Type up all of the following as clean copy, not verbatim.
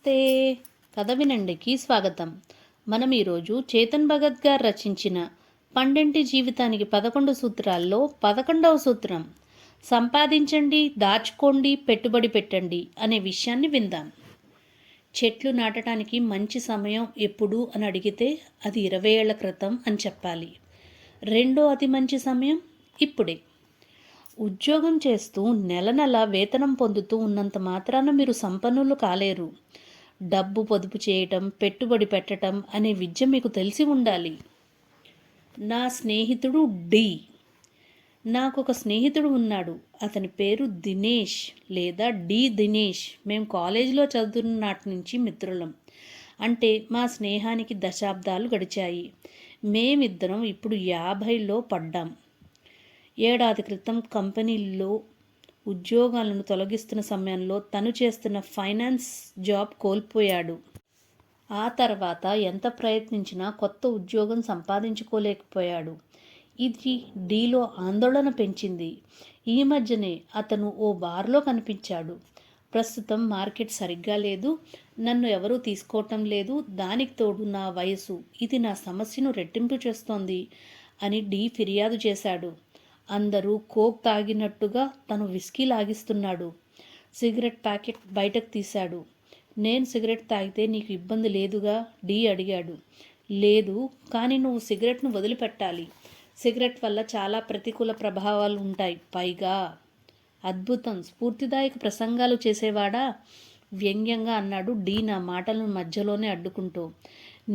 నమస్తే. కథ వినండికి స్వాగతం. మనం ఈరోజు చేతన్ భగత్ గారు రచించిన పండంటి జీవితానికి 11 సూత్రాల్లో 11వ సూత్రం సంపాదించండి, దాచుకోండి, పెట్టుబడి పెట్టండి అనే విషయాన్ని విందాం. చెట్లు నాటడానికి మంచి సమయం ఎప్పుడు అని అడిగితే అది 20 ఏళ్ల క్రితం అని చెప్పాలి. రెండో అతి మంచి సమయం ఇప్పుడే. ఉద్యోగం చేస్తూ నెల నెల వేతనం పొందుతూ ఉన్నంత మాత్రాన మీరు సంపన్నులు కాలేరు. డబ్బు పొదుపు చేయటం, పెట్టుబడి పెట్టటం అనే విద్య మీకు తెలిసి ఉండాలి. నా స్నేహితుడు డి. నాకొక స్నేహితుడు ఉన్నాడు. అతని పేరు దినేష్ లేదా డి దినేష్. మేము కాలేజీలో చదువుతున్న నాటి నుంచి మిత్రులం. అంటే మా స్నేహానికి దశాబ్దాలు గడిచాయి. మేమిద్దరం ఇప్పుడు 50లో పడ్డాం. ఏడాది క్రితం కంపెనీల్లో ఉద్యోగాలను తొలగిస్తున్న సమయంలో తను చేస్తున్న ఫైనాన్స్ జాబ్ కోల్పోయాడు. ఆ తర్వాత ఎంత ప్రయత్నించినా కొత్త ఉద్యోగం సంపాదించుకోలేకపోయాడు. ఇది డీలో ఆందోళన పెంచింది. ఈ మధ్యనే అతను ఓ బార్లో కనిపించాడు. ప్రస్తుతం మార్కెట్ సరిగ్గా లేదు, నన్ను ఎవరూ తీసుకోవటం లేదు, దానికి తోడు నా వయసు ఇది నా సమస్యను రెట్టింపు చేస్తోంది అని డీ ఫిర్యాదు చేశాడు. అందరూ కోక్ తాగినట్టుగా తను విస్కీ లాగిస్తున్నాడు. సిగరెట్ ప్యాకెట్ బయటకు తీశాడు. నేను సిగరెట్ తాగితే నీకు ఇబ్బంది లేదుగా డీ అడిగాడు. లేదు, కానీ నువ్వు సిగరెట్ను వదిలిపెట్టాలి. సిగరెట్ వల్ల చాలా ప్రతికూల ప్రభావాలు ఉంటాయి. పైగా అద్భుతం, స్ఫూర్తిదాయక ప్రసంగాలు చేసేవాడా వ్యంగ్యంగా అన్నాడు డీ నా మాటలను మధ్యలోనే అడ్డుకుంటూ.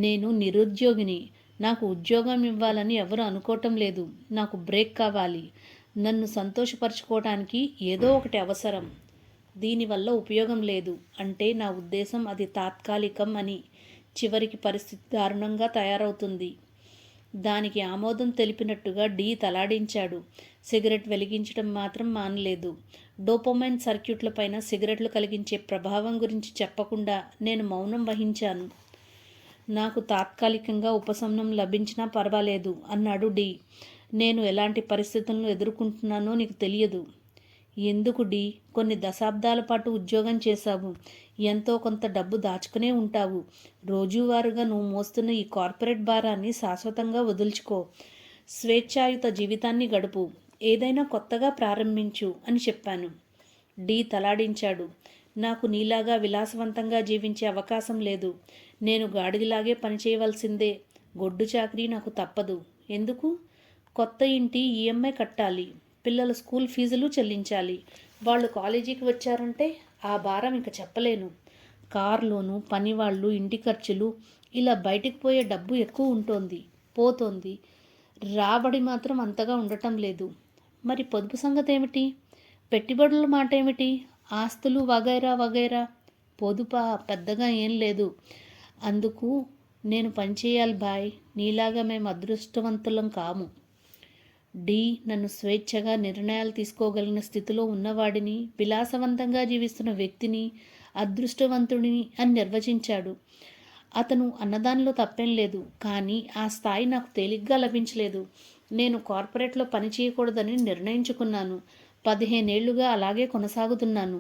నేను నిరుద్యోగిని. నాకు ఉద్యోగం ఇవ్వాలని ఎవరు అనుకోవటం లేదు. నాకు బ్రేక్ కావాలి. నన్ను సంతోషపరచుకోవటానికి ఏదో ఒకటి అవసరం. దీనివల్ల ఉపయోగం లేదు అంటే నా ఉద్దేశం అది తాత్కాలికం అని. చివరికి పరిస్థితి దారుణంగా తయారవుతుంది. దానికి ఆమోదం తెలిపినట్టుగా డీ తలాడించాడు. సిగరెట్ వెలిగించడం మాత్రం మానలేదు. డోపమైన్ సర్క్యూట్లపైన సిగరెట్లు కలిగించే ప్రభావం గురించి చెప్పకుండా నేను మౌనం వహించాను. నాకు తాత్కాలికంగా ఉపశమనం లభించినా పర్వాలేదు అన్నాడు డి. నేను ఎలాంటి పరిస్థితులను ఎదుర్కొంటున్నానో నీకు తెలియదు. ఎందుకు డి? కొన్ని దశాబ్దాల పాటు ఉద్యోగం చేశావు. ఎంతో కొంత డబ్బు దాచుకునే ఉంటావు. రోజువారీగా నువ్వు మోస్తున్న ఈ కార్పొరేట్ భారాన్ని శాశ్వతంగా వదులుచుకో. స్వేచ్ఛాయుత జీవితాన్ని గడుపు. ఏదైనా కొత్తగా ప్రారంభించు అని చెప్పాను. డి తలాడించాడు. నాకు నీలాగా విలాసవంతంగా జీవించే అవకాశం లేదు. నేను గాడిదలాగే పనిచేయవలసిందే. గొడ్డు చాకరీ నాకు తప్పదు. ఎందుకు? కొత్త ఇంటి ఈఎంఐ కట్టాలి. పిల్లల స్కూల్ ఫీజులు చెల్లించాలి. వాళ్ళు కాలేజీకి వచ్చారంటే ఆ భారం ఇంక చెప్పలేను. కార్లోను, పనివాళ్ళు, ఇంటి ఖర్చులు, ఇలా బయటికి పోయే డబ్బు ఎక్కువ పోతోంది. రాబడి మాత్రం అంతగా ఉండటం లేదు. మరి పొదుపు సంగతి ఏమిటి? పెట్టుబడుల మాట ఏమిటి? ఆస్తులు వగైరా వగైరా. పొదుపా పెద్దగా ఏం లేదు. అందుకు నేను పనిచేయాలి బాయ్. నీలాగా మేము అదృష్టవంతులం కాము. డి నన్ను స్వేచ్ఛగా నిర్ణయాలు తీసుకోగలిగిన స్థితిలో ఉన్నవాడిని, విలాసవంతంగా జీవిస్తున్న వ్యక్తిని, అదృష్టవంతుడిని అని నిర్వచించాడు. అతను అన్నదానిలో తప్పేం లేదు. కానీ ఆ స్థాయి నాకు తేలిగ్గా లభించలేదు. నేను కార్పొరేట్లో పని చేయకూడదని నిర్ణయించుకున్నాను. 15 ఏళ్లుగా అలాగే కొనసాగుతున్నాను.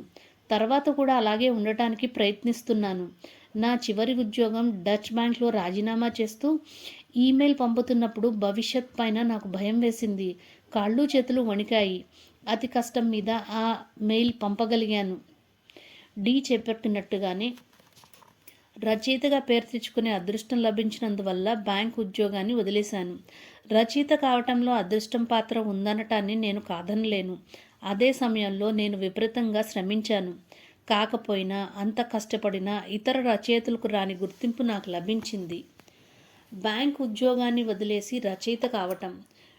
తర్వాత కూడా అలాగే ఉండటానికి ప్రయత్నిస్తున్నాను. నా చివరి ఉద్యోగం డచ్ బ్యాంక్లో రాజీనామా చేస్తూ ఈమెయిల్ పంపుతున్నప్పుడు భవిష్యత్ పైన నాకు భయం వేసింది. కాళ్ళు చేతులు వణికాయి. అతి కష్టం మీద ఆ మెయిల్ పంపగలిగాను. డి చెప్పినట్టుగానే రచయితగా పేరు తెచ్చుకునే అదృష్టం లభించినందువల్ల బ్యాంక్ ఉద్యోగాన్ని వదిలేశాను. రచయిత కావటంలో అదృష్టం పాత్ర ఉందనటాన్ని నేను కాదనలేను. అదే సమయంలో నేను విపరీతంగా శ్రమించాను. కాకపోయినా అంత కష్టపడినా ఇతర రచయితలకు రాని గుర్తింపు నాకు లభించింది. బ్యాంక్ ఉద్యోగాన్ని వదిలేసి రచయిత కావటం.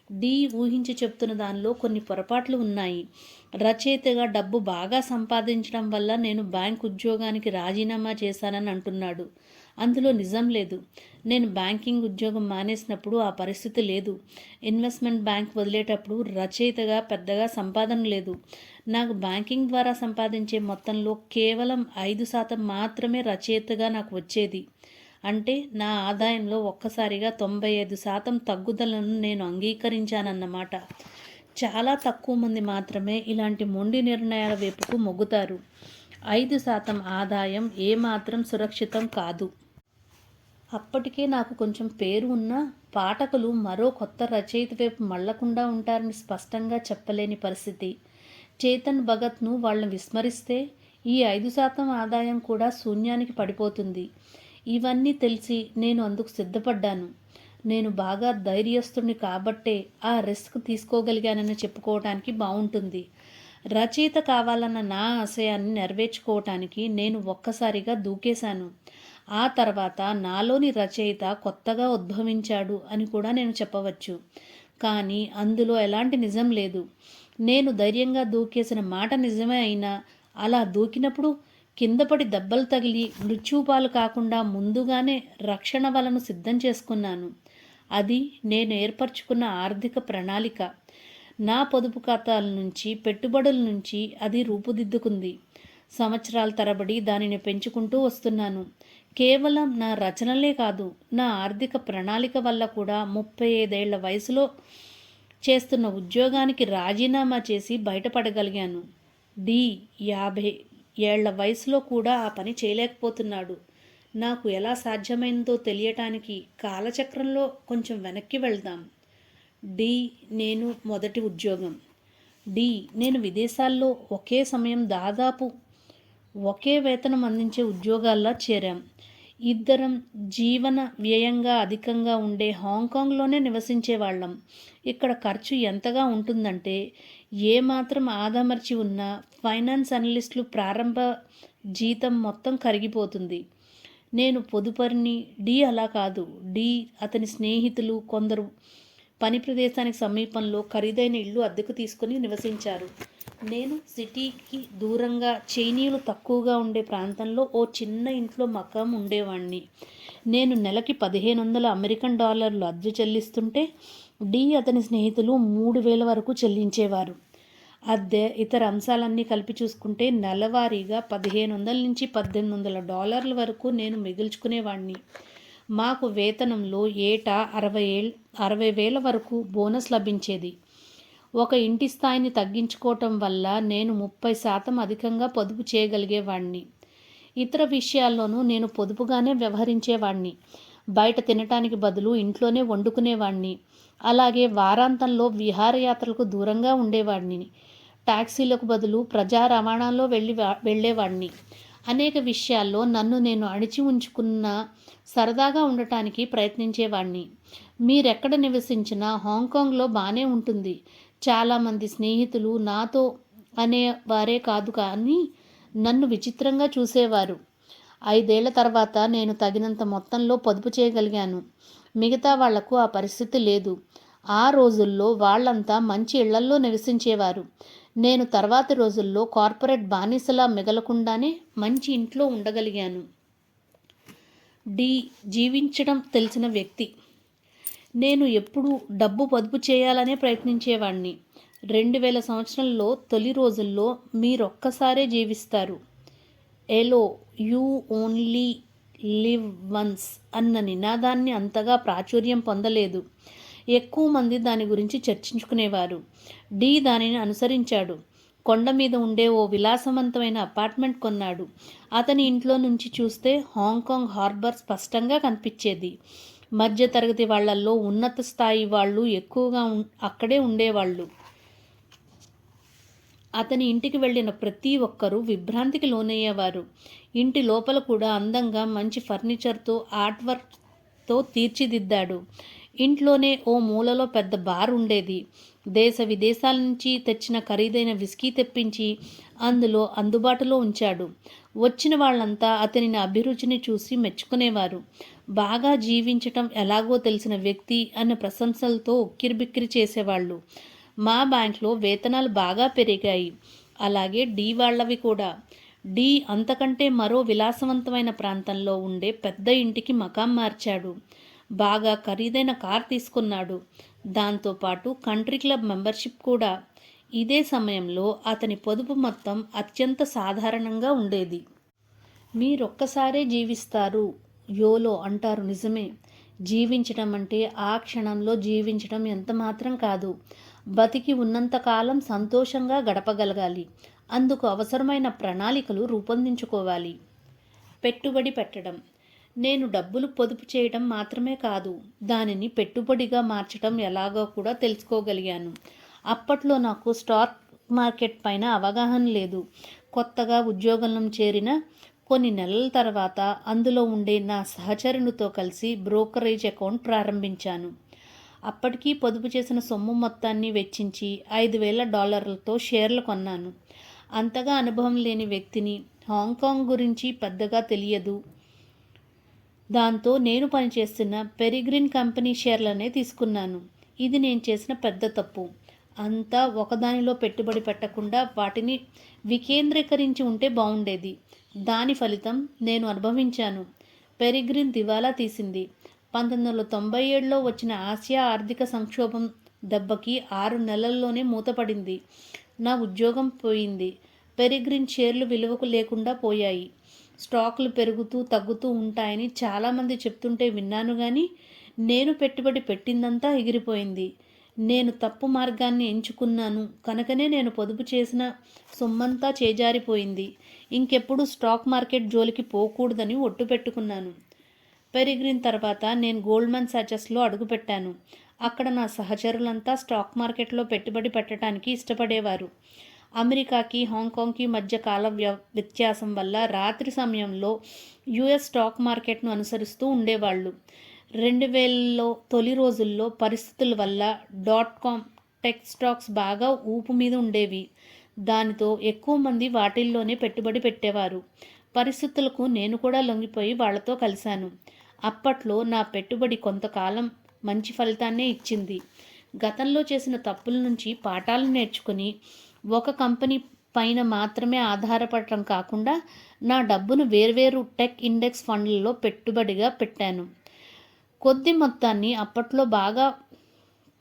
డి ఊహించి చెప్తున్న దానిలో కొన్ని పొరపాట్లు ఉన్నాయి. రచయితగా డబ్బు బాగా సంపాదించడం వల్ల నేను బ్యాంక్ ఉద్యోగానికి రాజీనామా చేశానని అంటున్నాడు. అందులో నిజం లేదు. నేను బ్యాంకింగ్ ఉద్యోగం మానేసినప్పుడు ఆ పరిస్థితి లేదు. ఇన్వెస్ట్మెంట్ బ్యాంక్ వదిలేటప్పుడు రచయితగా పెద్దగా సంపాదన లేదు. నాకు బ్యాంకింగ్ ద్వారా సంపాదించే మొత్తంలో కేవలం 5% మాత్రమే రచయితగా నాకు వచ్చేది. అంటే నా ఆదాయంలో ఒక్కసారిగా 95% తగ్గుదలను నేను అంగీకరించానన్నమాట. చాలా తక్కువ మంది మాత్రమే ఇలాంటి మొండి నిర్ణయాల వైపుకు మొగ్గుతారు. 5% ఆదాయం ఏమాత్రం సురక్షితం కాదు. అప్పటికే నాకు కొంచెం పేరు ఉన్న పాఠకులు మరో కొత్త రచయిత వైపు మళ్లకుండా ఉంటారని స్పష్టంగా చెప్పలేని పరిస్థితి. చేతన్ భగత్ను వాళ్ళని విస్మరిస్తే ఈ 5% ఆదాయం కూడా శూన్యానికి పడిపోతుంది. ఇవన్నీ తెలిసి నేను అందుకు సిద్ధపడ్డాను. నేను బాగా ధైర్యస్తుడిని కాబట్టే ఆ రిస్క్ తీసుకోగలిగానని చెప్పుకోవటానికి బాగుంటుంది. రచయిత కావాలన్న నా ఆశయాన్ని నెరవేర్చుకోవటానికి నేను ఒక్కసారిగా దూకేశాను. ఆ తర్వాత నాలోని రచయిత కొత్తగా ఉద్భవించాడు అని కూడా నేను చెప్పవచ్చు. కానీ అందులో ఎలాంటి నిజం లేదు. నేను ధైర్యంగా దూకేసిన మాట నిజమే అయినా అలా దూకినప్పుడు కిందపడి దెబ్బలు తగిలి మృత్యుపాలు కాకుండా ముందుగానే రక్షణ వలను సిద్ధం చేసుకున్నాను. అది నేను ఏర్పరచుకున్న ఆర్థిక ప్రణాళిక. నా పొదుపు ఖాతాల నుంచి, పెట్టుబడుల నుంచి అది రూపుదిద్దుకుంది. సంవత్సరాల తరబడి దానిని పెంచుకుంటూ వస్తున్నాను. కేవలం నా రచనలే కాదు, నా ఆర్థిక ప్రణాళిక వల్ల కూడా 35 ఏళ్ల వయసులో చేస్తున్న ఉద్యోగానికి రాజీనామా చేసి బయటపడగలిగాను. 50 ఏళ్ల వయసులో కూడా ఆ పని చేయలేకపోతున్నాడు. నాకు ఎలా సాధ్యమైందో తెలియటానికి కాలచక్రంలో కొంచెం వెనక్కి వెళ్దాం. నేను మొదటి ఉద్యోగం. నేను విదేశాల్లో ఒకే సమయం దాదాపు ఒకే వేతనం అందించే ఉద్యోగాల్లో చేరాం. ఇద్దరం జీవన వ్యయంగా అధికంగా ఉండే హాంకాంగ్లోనే నివసించేవాళ్ళం. ఇక్కడ ఖర్చు ఎంతగా ఉంటుందంటే ఏమాత్రం ఆదామర్చి ఉన్న ఫైనాన్స్ అనలిస్టులు ప్రారంభ జీతం మొత్తం కరిగిపోతుంది. నేను పొదుపరిని. అలా కాదు. అతని స్నేహితులు కొందరు పని ప్రదేశానికి సమీపంలో ఖరీదైన ఇల్లు అద్దెకు తీసుకుని నివసించారు. నేను సిటీకి దూరంగా చైనీయులు తక్కువగా ఉండే ప్రాంతంలో ఓ చిన్న ఇంట్లో మకాం ఉండేవాణ్ణి. నేను నెలకి $1500 అమెరికన్ డాలర్లు అద్దె చెల్లిస్తుంటే అతని స్నేహితులు 3000 వరకు చెల్లించేవారు. అద్దె ఇతర అంశాలన్నీ కలిపి చూసుకుంటే నెలవారీగా $1500 నుంచి $1800 వరకు నేను మిగుల్చుకునేవాణ్ణి. మాకు వేతనంలో ఏటా 60,000 వరకు బోనస్ లభించేది. ఒక ఇంటి స్థాయిని తగ్గించుకోవటం వల్ల నేను 30% అధికంగా పొదుపు చేయగలిగేవాణ్ణి. ఇతర విషయాల్లోనూ నేను పొదుపుగానే వ్యవహరించేవాణ్ణి. బయట తినటానికి బదులు ఇంట్లోనే వండుకునేవాణ్ణి. అలాగే వారాంతంలో విహారయాత్రలకు దూరంగా ఉండేవాడిని. టాక్సీలకు బదులు ప్రజా రవాణాలో వెళ్ళేవాడిని. అనేక విషయాల్లో నన్ను నేను అణిచి ఉంచుకున్న సరదాగా ఉండటానికి ప్రయత్నించేవాడిని. మీరెక్కడ నివసించినా హాంకాంగ్లో బాగానే ఉంటుంది. చాలామంది స్నేహితులు నాతో అనేవారే కాదు కానీ నన్ను విచిత్రంగా చూసేవారు. 5 ఏళ్ల తర్వాత నేను తగినంత మొత్తంలో పొదుపు చేయగలిగాను. మిగతా వాళ్లకు ఆ పరిస్థితి లేదు. ఆ రోజుల్లో వాళ్ళంతా మంచి ఇళ్లల్లో నివసించేవారు. నేను తర్వాతి రోజుల్లో కార్పొరేట్ బానిసలా మిగలకుండానే మంచి ఇంట్లో ఉండగలిగాను. జీవించడం తెలిసిన వ్యక్తి. నేను ఎప్పుడూ డబ్బు పొదుపు చేయాలనే ప్రయత్నించేవాణ్ణి. 2000 సంవత్సరంలో తొలి రోజుల్లో మీరొక్కసారే జీవిస్తారు. ఎలో యూ ఓన్లీ లివ్ వన్స్ అన్న నినాదాన్ని అంతగా ప్రాచుర్యం పొందలేదు. ఎక్కువ మంది దాని గురించి చర్చించుకునేవారు. దానిని అనుసరించాడు. కొండ మీద ఉండే ఓ విలాసవంతమైన అపార్ట్మెంట్ కొన్నాడు. అతని ఇంట్లో నుంచి చూస్తే హాంకాంగ్ హార్బర్ స్పష్టంగా కనిపించేది. మధ్యతరగతి వాళ్లల్లో ఉన్నత స్థాయి వాళ్ళు ఎక్కువగా అక్కడే ఉండేవాళ్ళు. అతని ఇంటికి వెళ్ళిన ప్రతి ఒక్కరూ విభ్రాంతికి లోనయ్యేవారు. ఇంటి లోపల కూడా అందంగా మంచి ఫర్నిచర్తో, ఆర్ట్ వర్క్తో తీర్చిదిద్దాడు. ఇంట్లోనే ఓ మూలలో పెద్ద బార్ ఉండేది. దేశ విదేశాల నుంచి తెచ్చిన ఖరీదైన విస్కీ తెప్పించి అందులో అందుబాటులో ఉంచాడు. వచ్చిన వాళ్ళంతా అతని అభిరుచిని చూసి మెచ్చుకునేవారు. బాగా జీవించటం ఎలాగో తెలిసిన వ్యక్తి అన్న ప్రశంసలతో ఉక్కిరిబిక్కిరి చేసేవాళ్ళు. మా బ్యాంక్లో వేతనాలు బాగా పెరిగాయి. అలాగే వాళ్ళవి కూడా. అంతకంటే మరో విలాసవంతమైన ప్రాంతంలో ఉండే పెద్ద ఇంటికి మకాం మార్చాడు. బాగా ఖరీదైన కార్ తీసుకున్నాడు. దాంతోపాటు కంట్రీ క్లబ్ మెంబర్షిప్ కూడా. ఇదే సమయంలో అతని పొదుపు మొత్తం అత్యంత సాధారణంగా ఉండేది. మీరొక్కసారే జీవిస్తారు, యోలో అంటారు నిజమే. జీవించడం అంటే ఆ క్షణంలో జీవించడం ఎంత మాత్రం కాదు. బతికి ఉన్నంతకాలం సంతోషంగా గడపగలగాలి. అందుకు అవసరమైన ప్రణాళికలు రూపొందించుకోవాలి. పెట్టుబడి పెట్టడం. నేను డబ్బులు పొదుపు చేయడం మాత్రమే కాదు, దానిని పెట్టుబడిగా మార్చడం ఎలాగో కూడా తెలుసుకోగలిగాను. అప్పట్లో నాకు స్టాక్ మార్కెట్ పైన అవగాహన లేదు. కొత్తగా ఉద్యోగంలో చేరిన కొన్ని నెలల తర్వాత అందులో ఉండే నా సహచరునితో కలిసి బ్రోకరేజ్ అకౌంట్ ప్రారంభించాను. అప్పటికీ పొదుపు చేసిన సొమ్ము మొత్తాన్ని వెచ్చించి $5,000తో షేర్లు కొన్నాను. అంతగా అనుభవం లేని వ్యక్తిని, హాంకాంగ్ గురించి పెద్దగా తెలియదు. దాంతో నేను పనిచేస్తున్న పెరిగ్రిన్ కంపెనీ షేర్లనే తీసుకున్నాను. ఇది నేను చేసిన పెద్ద తప్పు. అంతా ఒకదానిలో పెట్టుబడి పెట్టకుండా వాటిని వికేంద్రీకరించి ఉంటే బాగుండేది. దాని ఫలితం నేను అనుభవించాను. పెరిగ్రిన్ దివాలా తీసింది. 1997లో వచ్చిన ఆసియా ఆర్థిక సంక్షోభం దెబ్బకి 6 నెలల్లోనే మూతపడింది. నా ఉద్యోగం పోయింది. పెరిగ్రిన్ షేర్లు విలువకు లేకుండా పోయాయి. స్టాకులు పెరుగుతూ తగ్గుతూ ఉంటాయని చాలామంది చెప్తుంటే విన్నాను, కానీ నేను పెట్టుబడి పెట్టిందంతా ఎగిరిపోయింది. నేను తప్పు మార్గాన్ని ఎంచుకున్నాను కనుకనే నేను పొదుపు చేసిన సొమ్మంతా చేజారిపోయింది. ఇంకెప్పుడు స్టాక్ మార్కెట్ జోలికి పోకూడదని ఒట్టు పెట్టుకున్నాను. పెరిగ్రిన్ తర్వాత నేను గోల్డ్మన్ సాచెస్లో అడుగుపెట్టాను. అక్కడ నా సహచరులంతా స్టాక్ మార్కెట్లో పెట్టుబడి పెట్టడానికి ఇష్టపడేవారు. అమెరికాకి హాంకాంగ్కి మధ్య కాల వ్యత్యాసం వల్ల రాత్రి సమయంలో యుఎస్ స్టాక్ మార్కెట్ను అనుసరిస్తూ ఉండేవాళ్ళు. 2000లో తొలి రోజుల్లో పరిస్థితుల వల్ల .com టెక్ స్టాక్స్ బాగా ఊపు మీద ఉండేవి. దానితో ఎక్కువ మంది వాటిల్లోనే పెట్టుబడి పెట్టేవారు. పరిస్థితులకు నేను కూడా లొంగిపోయి వాళ్లతో కలిశాను. అప్పట్లో నా పెట్టుబడి కొంతకాలం మంచి ఫలితాన్నే ఇచ్చింది. గతంలో చేసిన తప్పుల నుంచి పాఠాలు నేర్చుకుని ఒక కంపెనీ పైన మాత్రమే ఆధారపడటం కాకుండా నా డబ్బును వేర్వేరు టెక్ ఇండెక్స్ ఫండ్లలో పెట్టుబడిగా పెట్టాను. కొద్ది మొత్తాన్ని అప్పట్లో బాగా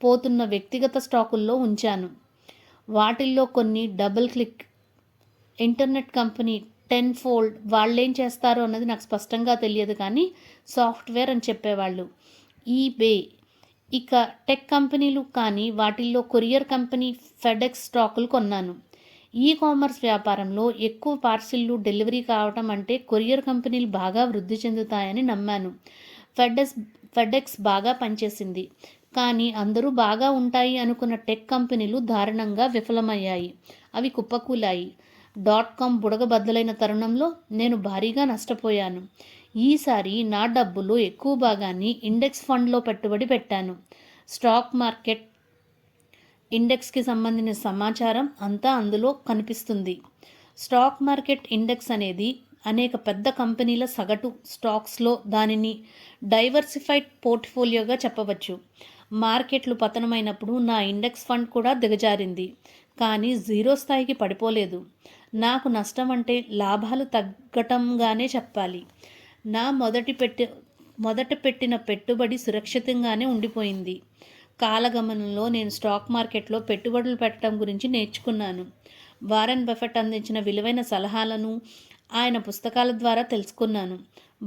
పోతున్న వ్యక్తిగత స్టాకుల్లో ఉంచాను. వాటిల్లో కొన్ని డబుల్ క్లిక్, ఇంటర్నెట్ కంపెనీ టెన్ఫోల్డ్. వాళ్ళేం చేస్తారో అన్నది నాకు స్పష్టంగా తెలియదు, కానీ సాఫ్ట్వేర్ అని చెప్పేవాళ్ళు. ఈబే. ఇక టెక్ కంపెనీలు, కానీ వాటిల్లో కొరియర్ కంపెనీ ఫెడెక్స్ స్టాకులు కొన్నాను. ఈ కామర్స్ వ్యాపారంలో ఎక్కువ పార్సిల్లు డెలివరీ కావటం అంటే కొరియర్ కంపెనీలు బాగా వృద్ధి చెందుతాయని నమ్మాను. ఫెడెక్స్ బాగా పనిచేసింది, కానీ అందరూ బాగా ఉంటాయి అనుకున్న టెక్ కంపెనీలు దారుణంగా విఫలమయ్యాయి. అవి కుప్పకూలాయి. .com బుడగబద్దలైన తరుణంలో నేను భారీగా నష్టపోయాను. ఈసారి నా డబ్బులో ఎక్కువ భాగాన్ని ఇండెక్స్ ఫండ్లో పెట్టుబడి పెట్టాను. స్టాక్ మార్కెట్ ఇండెక్స్కి సంబంధించిన సమాచారం అంతా అందులో కనిపిస్తుంది. స్టాక్ మార్కెట్ ఇండెక్స్ అనేది అనేక పెద్ద కంపెనీల సగటు స్టాక్స్లో దానిని డైవర్సిఫైడ్ పోర్ట్ఫోలియోగా చెప్పవచ్చు. మార్కెట్లు పతనమైనప్పుడు నా ఇండెక్స్ ఫండ్ కూడా దిగజారింది, కానీ జీరో స్థాయికి పడిపోలేదు. నాకు నష్టం అంటే లాభాలు తగ్గటంగానే చెప్పాలి. నా మొదట పెట్టిన పెట్టుబడి సురక్షితంగానే ఉండిపోయింది. కాలగమనంలో నేను స్టాక్ మార్కెట్లో పెట్టుబడులు పెట్టడం గురించి నేర్చుకున్నాను. వారెన్ బఫెట్ అందించిన విలువైన సలహాలను ఆయన పుస్తకాల ద్వారా తెలుసుకున్నాను.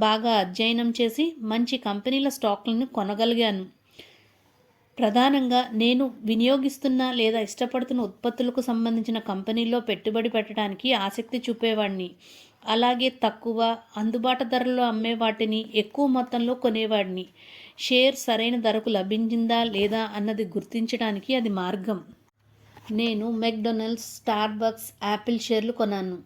బాగా అధ్యయనం చేసి మంచి కంపెనీల స్టాక్లను కొనగలిగాను. ప్రధానంగా నేను వినియోగిస్తున్న లేదా ఇష్టపడుతున్న ఉత్పత్తులకు సంబంధించిన కంపెనీల్లో పెట్టుబడి పెట్టడానికి ఆసక్తి చూపేవాడిని. అలాగే తక్కువ, అందుబాటు ధరల్లో అమ్మే వాటిని ఎక్కువ మొత్తంలో కొనేవాడిని. షేర్ సరైన ధరకు లభించిందా లేదా అన్నది గుర్తించడానికి అది మార్గం. నేను మెక్డొనాల్డ్స్, స్టార్బక్స్, యాపిల్ షేర్లు కొన్నాను.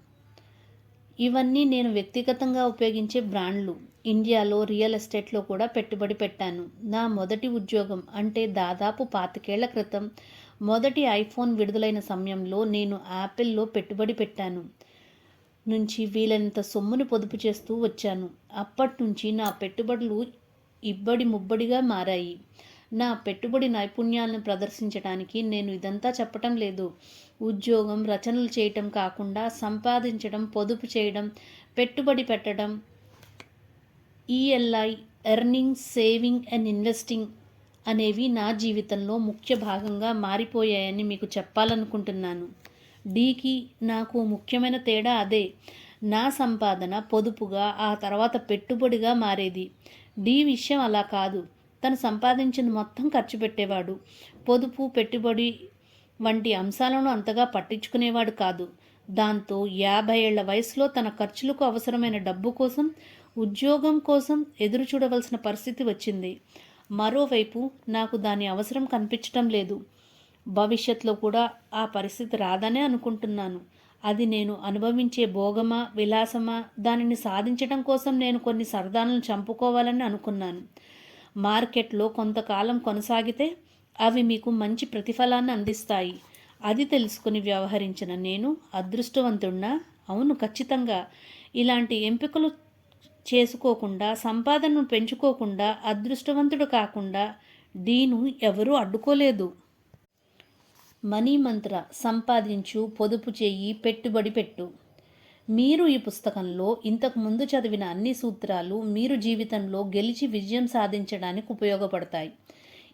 ఇవన్నీ నేను వ్యక్తిగతంగా ఉపయోగించే బ్రాండ్లు. ఇండియాలో రియల్ ఎస్టేట్లో కూడా పెట్టుబడి పెట్టాను. నా మొదటి ఉద్యోగం అంటే దాదాపు 25 ఏళ్ల క్రితం మొదటి ఐఫోన్ విడుదలైన సమయంలో నేను యాపిల్లో పెట్టుబడి పెట్టాను. నుంచి వీలైనంత సొమ్మును పొదుపు చేస్తూ వచ్చాను. అప్పటి నుంచి నా పెట్టుబడులు ఇబ్బడి ముబ్బడిగా మారాయి. నా పెట్టుబడి నైపుణ్యాలను ప్రదర్శించడానికి నేను ఇదంతా చెప్పటం లేదు. ఉద్యోగం, రచనలు చేయటం కాకుండా సంపాదించడం, పొదుపు చేయడం, పెట్టుబడి పెట్టడం, ELI, earning, saving and investing అనేవి నా జీవితంలో ముఖ్య భాగంగా మారిపోయాయని మీకు చెప్పాలనుకుంటున్నాను. డీకి నాకు ముఖ్యమైన తేడా అదే. నా సంపాదన పొదుపుగా, ఆ తర్వాత పెట్టుబడిగా మారేది. డీ విషయం అలా కాదు. తను సంపాదించిన మొత్తం ఖర్చు పెట్టేవాడు. పొదుపు, పెట్టుబడి వంటి అంశాలను అంతగా పట్టించుకునేవాడు కాదు. దాంతో 50 ఏళ్ల వయసులో తన ఖర్చులకు అవసరమైన డబ్బు కోసం, ఉద్యోగం కోసం ఎదురు చూడవలసిన పరిస్థితి వచ్చింది. మరోవైపు నాకు దాని అవసరం కనిపించటం లేదు. భవిష్యత్తులో కూడా ఆ పరిస్థితి రాదనే అనుకుంటున్నాను. అది నేను అనుభవించే భోగమా, విలాసమా, దానిని సాధించడం కోసం నేను కొన్ని సరదాలను చంపుకోవాలని అనుకున్నాను. మార్కెట్లో కొంతకాలం కొనసాగితే అవి మీకు మంచి ప్రతిఫలాన్ని అందిస్తాయి. అది తెలుసుకుని వ్యవహరించిన నేను అదృష్టవంతుణ్ణా? అవును, ఖచ్చితంగా. ఇలాంటి ఎంపికలు చేసుకోకుండా, సంపాదనను పెంచుకోకుండా, అదృష్టవంతుడు కాకుండా డీను ఎవరూ అడ్డుకోలేదు. మనీ మంత్ర: సంపాదించు, పొదుపు చెయ్యి, పెట్టుబడి పెట్టు. మీరు ఈ పుస్తకంలో ఇంతకు ముందు చదివిన అన్ని సూత్రాలు మీరు జీవితంలో గెలిచి విజయం సాధించడానికి ఉపయోగపడతాయి.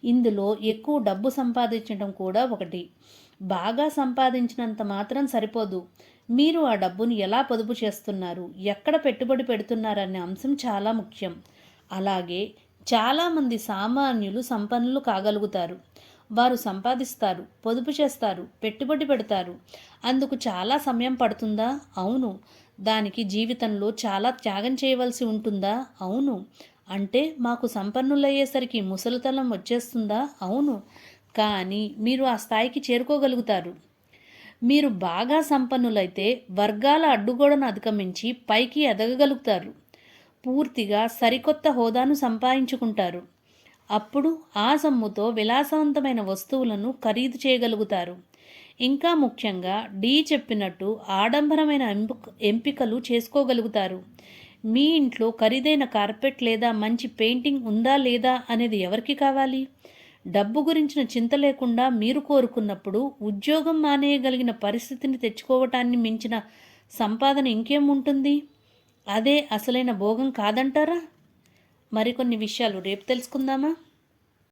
ఇందులో ఎక్కువ డబ్బు సంపాదించడం కూడా ఒకటి. బాగా సంపాదించినంత మాత్రం సరిపోదు. మీరు ఆ డబ్బును ఎలా పొదుపు చేస్తున్నారు, ఎక్కడ పెట్టుబడి పెడుతున్నారనే అంశం చాలా ముఖ్యం. అలాగే చాలామంది సామాన్యులు సంపన్నులు కాగలుగుతారు. వారు సంపాదిస్తారు, పొదుపు చేస్తారు, పెట్టుబడి పెడతారు. అందుకు చాలా సమయం పడుతుందా? అవును. దానికి జీవితంలో చాలా త్యాగం చేయవలసి ఉంటుందా? అవును. అంటే మాకు సంపన్నులయ్యేసరికి ముసలితనం వచ్చేస్తుందా? అవును. కానీ మీరు ఆ స్థాయికి చేరుకోగలుగుతారు. మీరు బాగా సంపన్నులైతే వర్గాల అడ్డుగోడను అధిగమించి పైకి ఎదగగలుగుతారు. పూర్తిగా సరికొత్త హోదాను సంపాదించుకుంటారు. అప్పుడు ఆ సొమ్ముతో విలాసవంతమైన వస్తువులను ఖరీదు చేయగలుగుతారు. ఇంకా ముఖ్యంగా డి చెప్పినట్టు ఆడంబరమైన ఎంపికలు చేసుకోగలుగుతారు. మీ ఇంట్లో ఖరీదైన కార్పెట్ లేదా మంచి పెయింటింగ్ ఉందా లేదా అనేది ఎవరికి కావాలి? డబ్బు గురించిన చింత లేకుండా మీరు కోరుకున్నప్పుడు ఉద్యోగం మానేయగలిగిన పరిస్థితిని తెచ్చుకోవటాన్ని మించిన సంపాదన ఇంకేముంటుంది? అదే అసలైన భోగం కాదంటారా? మరికొన్ని విషయాలు రేపు తెలుసుకుందామా?